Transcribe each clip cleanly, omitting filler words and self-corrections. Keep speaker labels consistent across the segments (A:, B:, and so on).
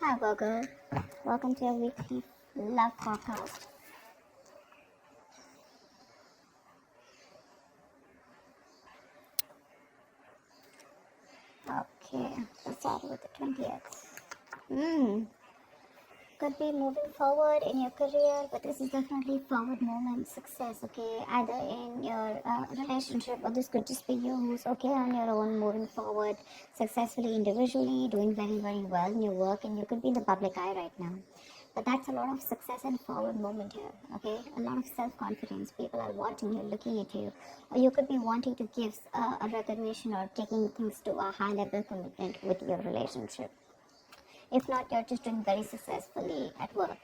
A: Hi Virgo, welcome to your weekly love podcast. Okay, let's start with the 20th. Could be moving forward in your career, but this is definitely forward movement, success, okay? Either in your relationship, or this could just be you who's okay on your own, moving forward successfully individually, doing very, very well in your work, and you could be in the public eye right now. But that's a lot of success and forward movement here, okay? A lot of self confidence. People are watching you, looking at you, or you could be wanting to give a recognition or taking things to a high level commitment with your relationship. If not, you're just doing very successfully at work.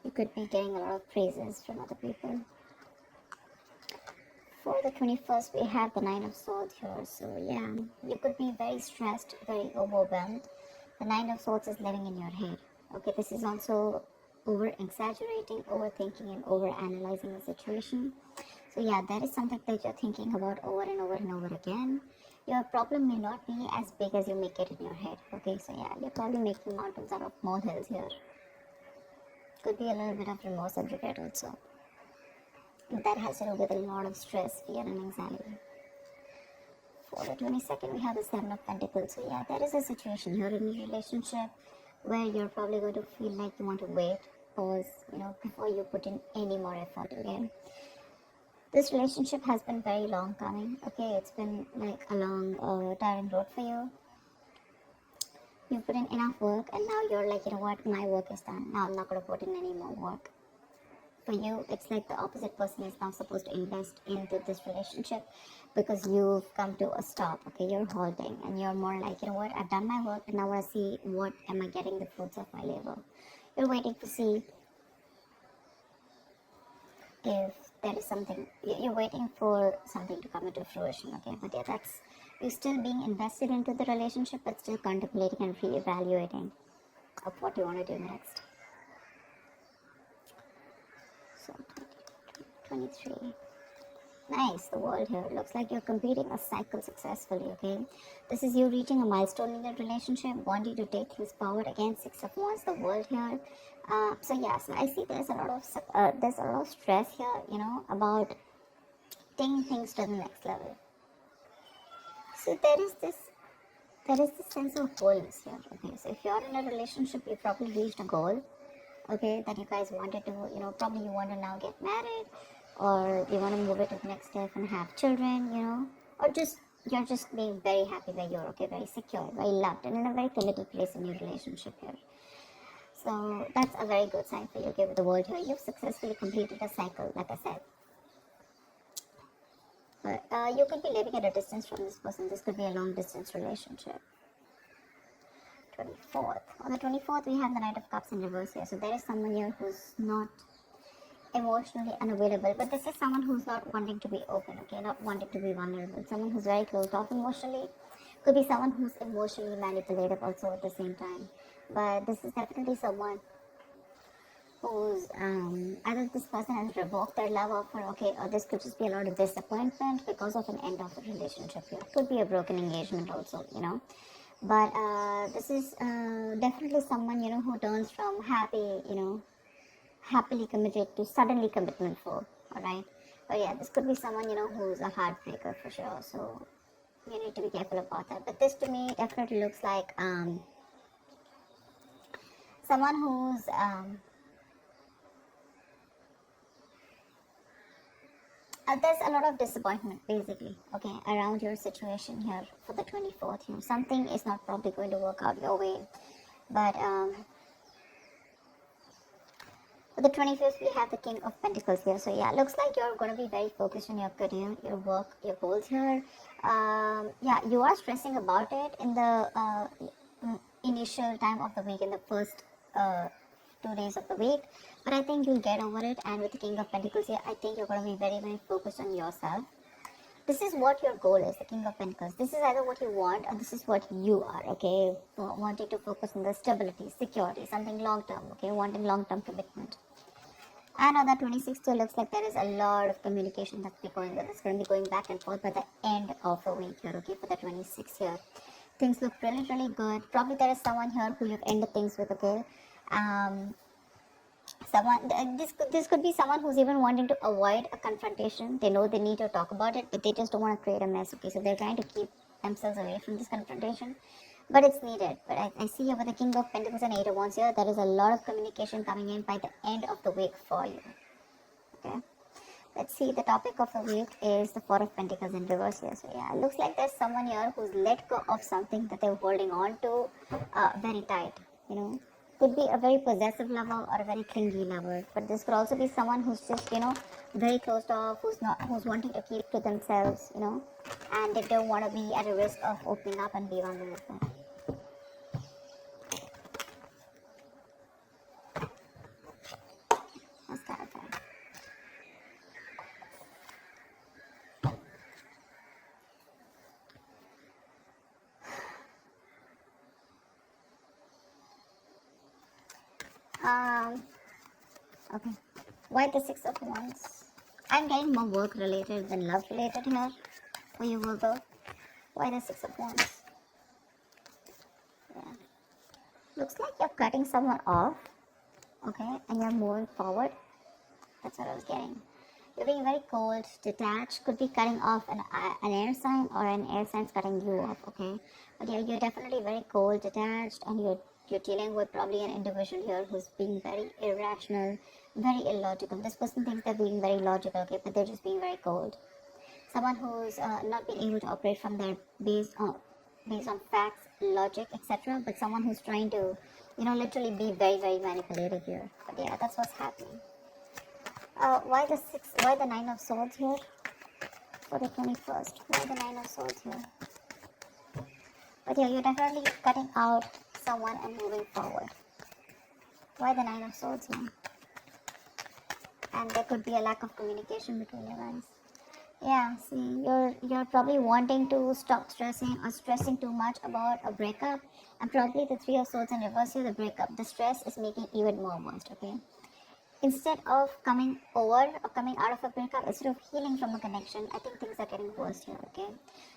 A: You could be getting a lot of praises from other people. For the 21st, we have the Nine of Swords here. So, yeah, you could be very stressed, very overwhelmed. The Nine of Swords is living in your head. Okay, this is also over exaggerating, overthinking, and over analyzing the situation. So, yeah, that is something that you're thinking about over and over and over again. Your problem may not be as big as you make it in your head. Okay, so yeah, you're probably making mountains out of molehills here. Could be a little bit of remorse and regret also. That has to do with a lot of stress, fear, and anxiety. For the 22nd, we have the Seven of Pentacles. So yeah, there is a situation here in your relationship where you're probably going to feel like you want to wait, pause, before you put in any more effort again. This relationship has been very long coming. Okay, it's been like a long, tiring road for you. You put in enough work, and now you're like, you know what, my work is done. Now I'm not going to put in any more work. For you, it's like the opposite person is now supposed to invest into this relationship because you've come to a stop. Okay, you're halting, and you're more like, you know what, I've done my work, and now I see what am I getting the fruits of my labor. You're waiting to see if there is something, you're waiting for something to come into fruition. Okay, but yeah, that's you still being invested into the relationship, but still contemplating and reevaluating of what you want to do next. So 23. Nice, the world here. Looks like you're completing a cycle successfully, okay? This is you reaching a milestone in your relationship, wanting to take things forward. Again, Six of Wands, the world here. So yeah, so I see there's a lot of stress here, about taking things to the next level. So there is this sense of wholeness here. Okay, so if you're in a relationship, you probably reached a goal, okay, that you guys wanted to, probably you want to now get married, or you want to move it to the next step and have children, or just you're just being very happy where you're, okay, very secure, very loved, and in a very committed place in your relationship here. So that's a very good sign for you, okay, with the world here. You've successfully completed a cycle, like I said. But you could be living at a distance from this person. This could be a long distance relationship. 24th. On the 24th, we have the Knight of Cups in reverse here. So there is someone here who's not emotionally unavailable, but this is someone who's not wanting to be open, okay, not wanting to be vulnerable. Someone who's very closed off emotionally. Could be someone who's emotionally manipulative also at the same time. But this is definitely someone who's either this person has revoked their love offer, okay, or this could just be a lot of disappointment because of an end of a relationship here. Could be a broken engagement also, but this is definitely someone, who turns from happily committed to suddenly commitment for, all right. But yeah, this could be someone, who's a heartbreaker for sure, so you need to be careful about that. But this to me definitely looks like someone who's there's a lot of disappointment basically, okay, around your situation here for the 24th. Something is not probably going to work out your way. But for the 25th, we have the King of Pentacles here. So yeah, looks like you're going to be very focused on your career, your work, your goals here. Yeah, you are stressing about it in the initial time of the week, in the first 2 days of the week, but I think you'll get over it. And with the King of Pentacles here, I think you're going to be very, very focused on yourself. This is what your goal is, the King of Pentacles. This is either what you want or this is what you are, okay? Wanting to focus on the stability, security, something long term, okay? Wanting long term commitment. And on the 26th, it looks like there is a lot of communication that's going on. It's going to be going back and forth by the end of a week here, okay, for the 26th here. Things look really, really good. Probably there is someone here who you've ended things with, okay? This could be someone who's even wanting to avoid a confrontation. They know they need to talk about it, but they just don't want to create a mess, okay? So they're trying to keep themselves away from this confrontation, but it's needed. But I see here with the King of Pentacles and Eight of Wands here, there is a lot of communication coming in by the end of the week for you, okay? Let's see, the topic of the week is the Four of Pentacles in reverse here. So yeah, it looks like there's someone here who's let go of something that they're holding on to very tight, you know. Could be a very possessive lover or a very clingy lover, but this could also be someone who's just, you know, very closed off, who's wanting to keep to themselves, you know, and they don't want to be at a risk of opening up and be vulnerable. That's kind of fun. Okay. Why the Six of Wands? I'm getting more work related than love related here for you, Virgo. Why the Six of Wands? Yeah. Looks like you're cutting someone off, okay, and you're moving forward. That's what I was getting. You're being very cold, detached, could be cutting off an air sign, or an air sign's cutting you off, okay? But yeah, you're definitely very cold, detached, and you're dealing with probably an individual here who's being very irrational, very illogical. This person thinks they're being very logical, okay, but they're just being very cold. Someone who's not being able to operate from their based on facts, logic, etc. But someone who's trying to, you know, literally be very, very manipulative here. But yeah, that's what's happening. Why the Nine of Swords here for the 21st? Why the Nine of Swords here? But yeah, you're definitely cutting out someone and moving forward. Why the Nine of Swords here? And there could be a lack of communication between you guys. Yeah, see, you're probably wanting to stop stressing or stressing too much about a breakup, and probably the Three of Swords in reverse here, the breakup. The stress is making even more worse, okay? Instead of coming over or coming out of a breakup, instead of healing from a connection, I think things are getting worse here, okay?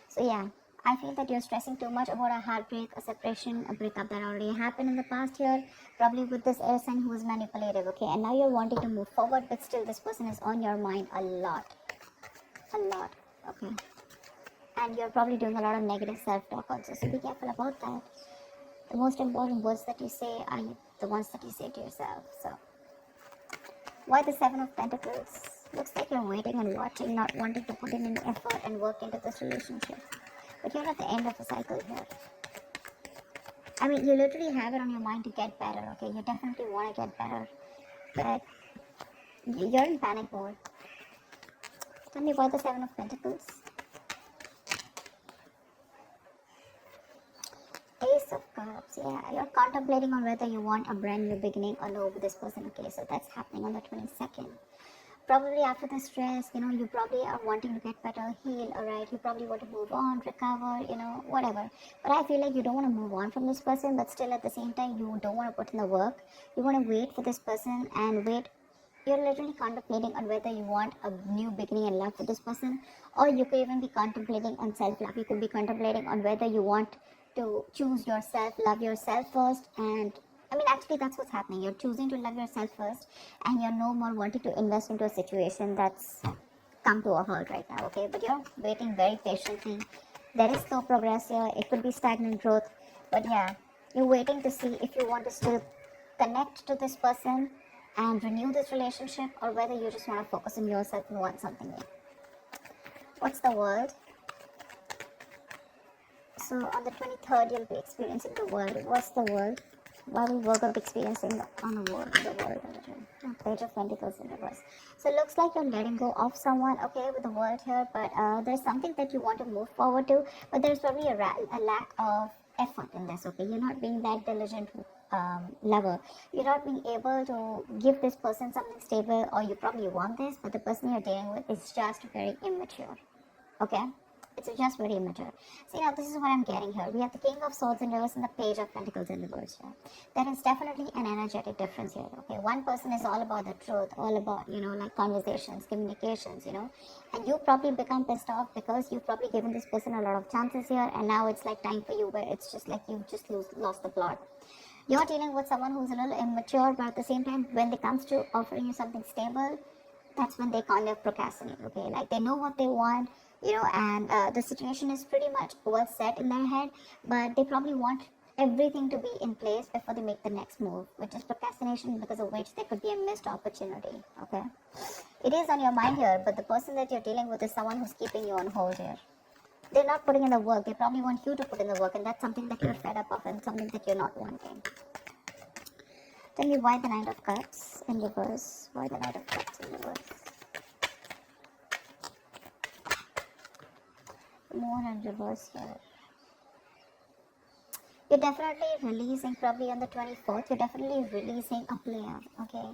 A: So yeah, I feel that you're stressing too much about a heartbreak, a separation, a breakup that already happened in the past here, probably with this air sign who is manipulative, okay? And now you're wanting to move forward, but still this person is on your mind a lot, okay? And you're probably doing a lot of negative self-talk also, so be careful about that. The most important words that you say are the ones that you say to yourself, so. Why the Seven of Pentacles? Looks like you're waiting and watching, not wanting to put in any effort and work into this relationship. But you're at the end of a cycle here. I mean, you literally have it on your mind to get better, okay? You definitely want to get better. But you're in panic mode. Tell me why the Seven of Pentacles? Ace of Cups, yeah. You're contemplating on whether you want a brand new beginning or no with this person, okay? So that's happening on the 22nd. Probably after the stress, you know, you probably are wanting to get better, heal, alright? You probably want to move on, recover, you know, whatever. But I feel like you don't want to move on from this person, but still at the same time, you don't want to put in the work. You want to wait for this person and wait. You're literally contemplating on whether you want a new beginning in love with this person, or you could even be contemplating on self-love. You could be contemplating on whether you want to choose yourself, love yourself first, and I mean, actually, that's what's happening. You're choosing to love yourself first, and you're no more wanting to invest into a situation that's come to a halt right now, okay? But you're waiting very patiently. There is no progress here. It could be stagnant growth, but yeah, you're waiting to see if you want to still connect to this person and renew this relationship, or whether you just want to focus on yourself and want something new. What's the world? So on the 23rd, you'll be experiencing the world. What's the world? Why will Virgo be experiencing on the world? Page of Pentacles in reverse. So it looks like you're letting go of someone, okay, with the world here, but there's something that you want to move forward to, but there's probably a lack of effort in this, okay? You're not being that diligent lover. You're not being able to give this person something stable, or you probably want this, but the person you're dealing with is just very immature, okay? It's just very immature. See, now this is what I'm getting here. We have the King of Swords in reverse and the Page of Pentacles in reverse here. There is definitely an energetic difference here. Okay, one person is all about the truth, all about, like conversations, communications, and you probably become pissed off because you've probably given this person a lot of chances here, and now it's like time for you where it's just like you've just lost the plot. You're dealing with someone who's a little immature, but at the same time, when it comes to offering you something stable, that's when they kind of procrastinate. Okay, like they know what they want, and the situation is pretty much well set in their head, but they probably want everything to be in place before they make the next move, which is procrastination, because of which there could be a missed opportunity. Okay, it is on your mind here, but the person that you're dealing with is someone who's keeping you on hold here. They're not putting in the work. They probably want you to put in the work, and that's something that you're fed up of and something that you're not wanting. Tell me why the Knight of Cups in reverse. Why the Knight of Cups in reverse? Moon in reverse here. You're definitely releasing, probably on the 24th, you're definitely releasing a player, okay?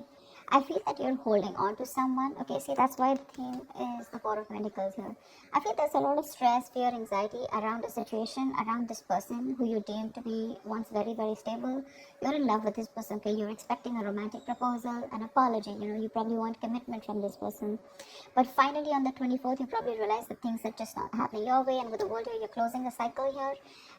A: I feel that you're holding on to someone, okay? See, that's why the theme is the Four of Pentacles here. I feel there's a lot of stress, fear, anxiety around the situation, around this person who you deem to be once very, very stable. You're in love with this person, okay? You're expecting a romantic proposal, an apology, you probably want commitment from this person. But finally, on the 24th, you probably realize that things are just not happening your way, and with the world here, you're closing the cycle here,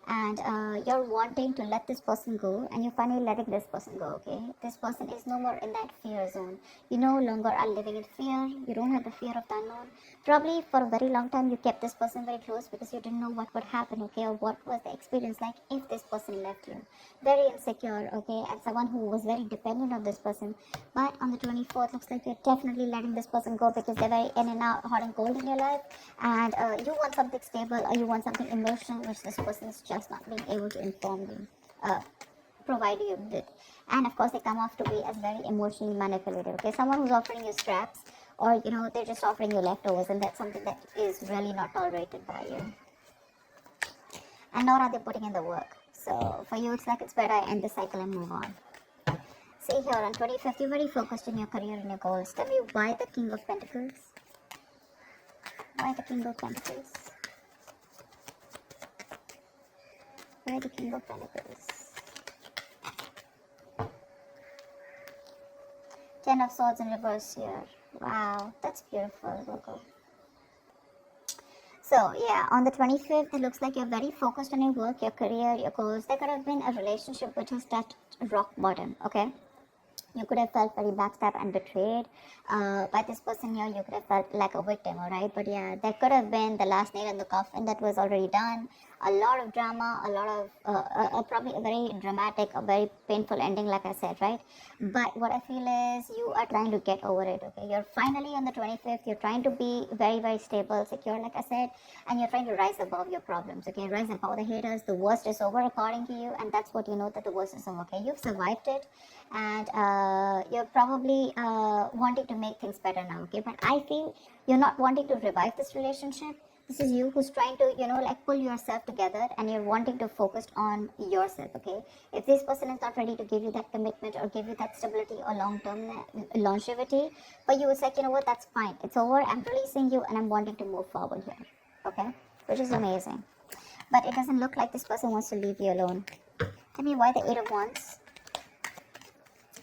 A: and you're wanting to let this person go, and you're finally letting this person go, okay? This person is no more in that fear zone. You no longer are living in fear. You don't have the fear of the unknown. Probably for a very long time, you kept this person very close because you didn't know what would happen, okay? Or what was the experience like if this person left you. Very insecure, okay? And someone who was very dependent on this person. But on the 24th, looks like you're definitely letting this person go because they're very in and out, hot and cold in your life. And you want something stable, or you want something emotional, which this person is just not being able to inform you, provide you with. And of course, they come off to be as very emotionally manipulative, okay? Someone who's offering you scraps, or they're just offering you leftovers, and that's something that is really not tolerated by you. And nor are they putting in the work. So for you, it's like it's better I end the cycle and move on. See here, on 25th, you're very focused in your career and your goals. Tell me why the King of Pentacles? Why the King of Pentacles? Why the King of Pentacles? Ten of Swords in reverse here. Wow, that's beautiful, Virgo. So yeah, on the 25th, it looks like you're very focused on your work, your career, your goals. There could have been a relationship which has touched rock bottom, okay? You could have felt very backstabbed and betrayed by this person here. You could have felt like a victim, alright? But yeah, that could have been the last nail in the coffin that was already done. A lot of drama, a lot of probably a very dramatic, a very painful ending, like I said, right? But what I feel is you are trying to get over it, okay? You're finally on the 25th. You're trying to be very, very stable, secure, like I said, and you're trying to rise above your problems, okay? Rise above the haters. The worst is over according to you, and that's what you know, that the worst is over, okay? You've survived it, and you're probably wanting to make things better now, okay? But I feel you're not wanting to revive this relationship. This is you who's trying to, like pull yourself together, and you're wanting to focus on yourself, okay? If this person is not ready to give you that commitment or give you that stability or long-term longevity, but you would say, you know what, that's fine. It's over. I'm releasing you, and I'm wanting to move forward here, okay? Which is amazing. But it doesn't look like this person wants to leave you alone. Tell me why the Eight of Wands?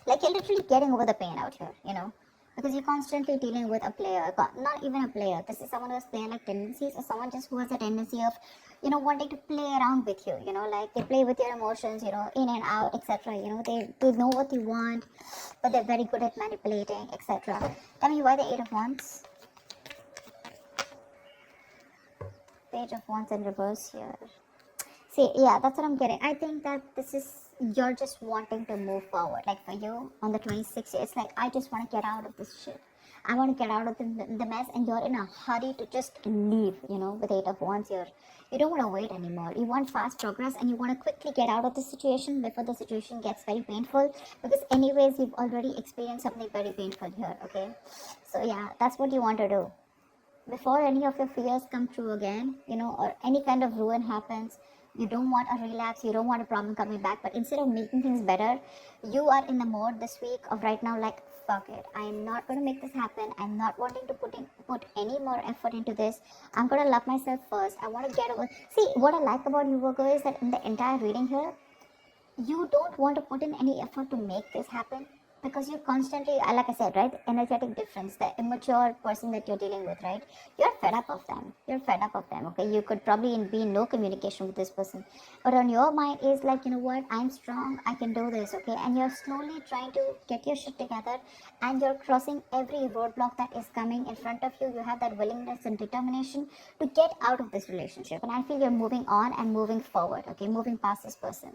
A: Like you're literally getting over the pain out here, because you're constantly dealing with a player, not even a player. This is someone who has player-like tendencies, or someone just who has a tendency of, wanting to play around with you, like they play with your emotions, in and out, etc. They know what you want, but they're very good at manipulating, etc. Tell me why the Eight of Wands? Page of Wands in reverse here. See, yeah, that's what I'm getting. I think that this is, you're just wanting to move forward. Like for you, on the 26th, it's like, I just want to get out of this shit. I want to get out of the mess, and you're in a hurry to just leave, with Eight of Wands here. You don't want to wait anymore. You want fast progress, and you want to quickly get out of the situation before the situation gets very painful, because anyways, you've already experienced something very painful here, okay? So yeah, that's what you want to do. Before any of your fears come true again, or any kind of ruin happens, You don't want a relapse, you don't want a problem coming back, but instead of making things better, you are in the mode this week of right now like, fuck it, I am not going to make this happen. I'm not wanting to put any more effort into this. I'm going to love myself first. I want to get over. See, what I like about you, Virgo, is that in the entire reading here, you don't want to put in any effort to make this happen, because you're constantly, like I said, right, energetic difference, the immature person that you're dealing with, right, you're fed up of them, okay. You could probably be in no communication with this person, but on your mind is like, you know what, I'm strong, I can do this, okay. And you're slowly trying to get your shit together, and you're crossing every roadblock that is coming in front of you. You have that willingness and determination to get out of this relationship, and I feel you're moving on and moving forward, okay, moving past this person.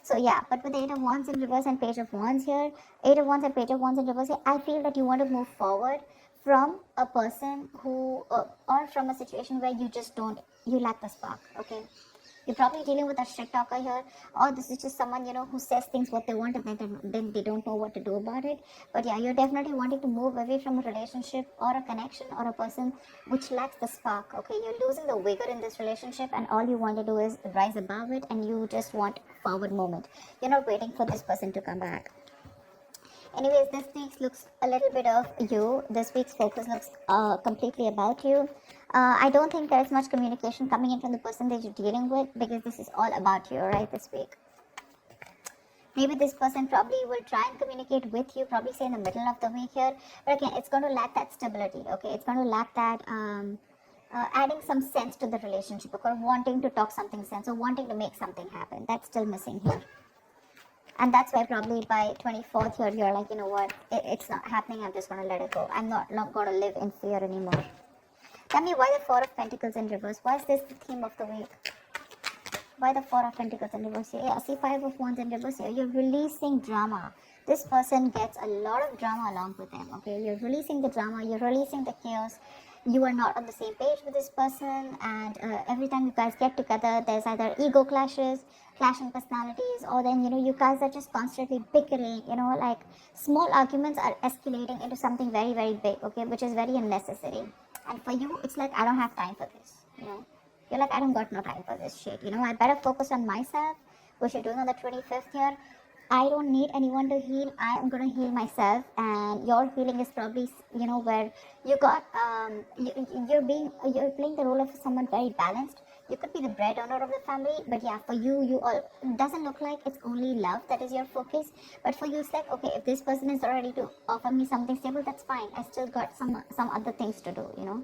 A: So yeah, but with the Eight of Wands in reverse and Page of Wands here, Eight of Wands and Page of Wands in reverse here, I feel that you want to move forward from a person who, or from a situation where you just don't, you lack the spark, okay. You're probably dealing with a shit talker here, or this is just someone, you know, who says things what they want and then they don't know what to do about it. But yeah, you're definitely wanting to move away from a relationship or a connection or a person which lacks the spark, okay. You're losing the vigor in this relationship, and all you want to do is rise above it, and you just want forward movement. You're not waiting for this person to come back. Anyways, this week looks a little bit of you. This week's focus looks completely about you. I don't think there's much communication coming in from the person that you're dealing with, because this is all about you, right, this week. Maybe this person probably will try and communicate with you, probably say in the middle of the week here. But again, it's going to lack that stability, okay? It's going to lack that adding some sense to the relationship, or wanting to talk something sense, or wanting to make something happen. That's still missing here. And that's why probably by 24th here, you're like, you know what, it's not happening, I'm just going to let it go. I'm not going to live in fear anymore. Tell me why the Four of Pentacles in reverse. Why is this the theme of the week? Why the Four of Pentacles in reverse here? Yeah, see, Five of Wands in reverse here. You're releasing drama. This person gets a lot of drama along with them, okay? You're releasing the drama, you're releasing the chaos. You are not on the same page with this person, and every time you guys get together, there's either ego clashes, clashing personalities, or then, you know, you guys are just constantly bickering, you know, like small arguments are escalating into something very, very big, okay, which is very unnecessary. And for you, it's like, I don't have time for this, you know. You're like, I don't got no time for this shit, you know. I better focus on myself, which you're doing on the 25th here. I don't need anyone to heal. I am going to heal myself, and your healing is probably, you know, where you got you're playing the role of someone very balanced. You could be the breadwinner of the family, but yeah, for you, it doesn't look like it's only love that is your focus. But for you, it's like, okay, if this person is ready to offer me something stable, that's fine. I still got some other things to do, you know.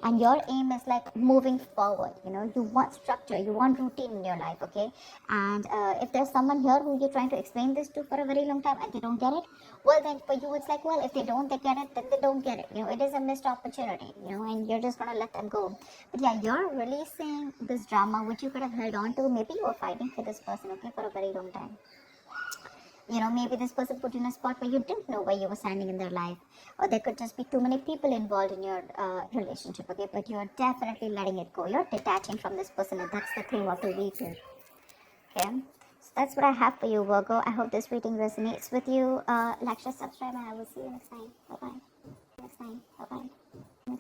A: And your aim is like moving forward, you know. You want structure, you want routine in your life, okay. And if there's someone here who you're trying to explain this to for a very long time and they don't get it, well, then for you it's like, well, if they get it, then they don't get it, you know. It is a missed opportunity, you know, and you're just gonna let them go. But yeah, you're releasing this drama which you could have held on to. Maybe you were fighting for this person, okay, for a very long time. You know, maybe this person put you in a spot where you didn't know where you were standing in their life, or there could just be too many people involved in your relationship, okay. But you're definitely letting it go. You're detaching from this person, and that's the theme of the week here, okay. So that's what I have for you, Virgo. I hope this reading resonates with you. Like, share, subscribe, and I will see you next time. Bye bye.